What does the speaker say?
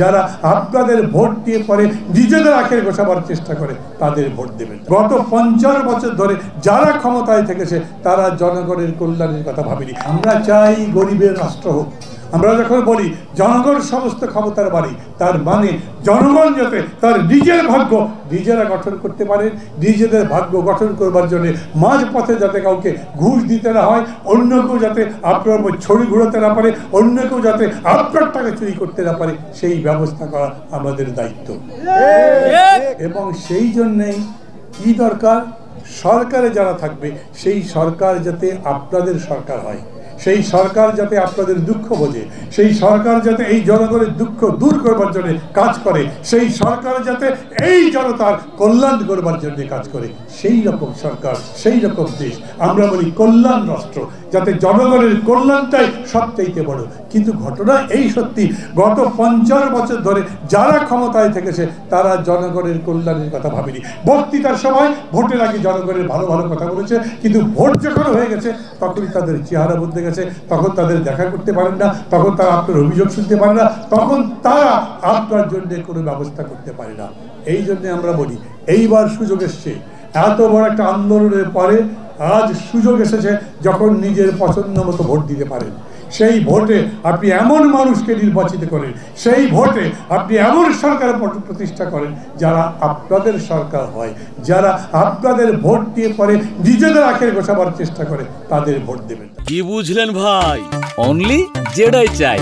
যারা আপনাদের ভোট দিয়ে পরে নিজেদের আখের গোছাবার চেষ্টা করে তাদের ভোট দেবেন। গত 50 বছর ধরে যারা ক্ষমতায় থেকেছে তারা জনগণের কল্যাণের কথা ভাবেনি। আমরা চাই গরিবের রাষ্ট্র হোক। আমরা যখন বলি জনগণ সমস্ত ক্ষমতার বাড়ি, তার মানে জনগণ যাতে তার নিজের ভাগ্য নিজেরা গঠন করতে পারে, নিজেদের ভাগ্য গঠন করবার জন্য মাঝপথে যাতে কাউকে ঘুষ দিতে না হয়, অন্য কেউ যাতে আপনার ছড়ি ঘুরাতে না পারে, অন্য কেউ যাতে আপনার টাকা চুরি করতে না পারে, সেই ব্যবস্থা করা আমাদের দায়িত্ব। এবং সেই জন্যেই কি দরকার, সরকারে যারা থাকবে সেই সরকার যাতে আপনাদের সরকার হয়, সেই সরকার যাতে আপনাদের দুঃখ বোঝে, সেই সরকার যাতে এই জনগণের দুঃখ দূর করবার জন্য কাজ করে, সেই সরকার যাতে এই জনতার কল্যাণ করবার জন্য কাজ করে, সেই রকম সরকার, সেই রকম দেশ। আমরা বলি কল্যাণ রাষ্ট্র, যাতে জনগণের কল্যাণটাই সবচাইতে বড়। কিন্তু ঘটনা এই সত্যি, গত 50 বছর ধরে যারা ক্ষমতায় থেকেছে তারা জনগণের কল্যাণের কথা ভাবেনি। বক্তৃতার সময় ভোটের আগে জনগণের ভালো ভালো কথা বলেছে, কিন্তু ভোট যখন হয়ে গেছে তখনই তাদের চেহারা বদলে গেছে, তখন তাদের দেখা করতে পারেন না, তখন তারা আপনার অভিযোগ শুনতে পারে না, তখন তারা আপনার জন্য কোনো ব্যবস্থা করতে পারে না। এই জন্য আমরা বলি এইবার সুযোগ এসছে, এত বড় একটা আন্দোলনের পরে আজ সুযোগ এসেছে যখন নিজের পছন্দ মতো ভোট দিতে পারেন। সেই ভোটে আপনি এমন মানুষকে নির্বাচিত করেন, সেই ভোটে আপনি এমন সরকার প্রতিষ্ঠা করেন যারা আপনাদের সরকার হয়, যারা আপনাদের ভোট দিয়ে পরে নিজেদের আখের গোছাবার চেষ্টা করে তাদের ভোট দেবেন। কি বুঝলেন ভাই? অনলি যেটাই চাই।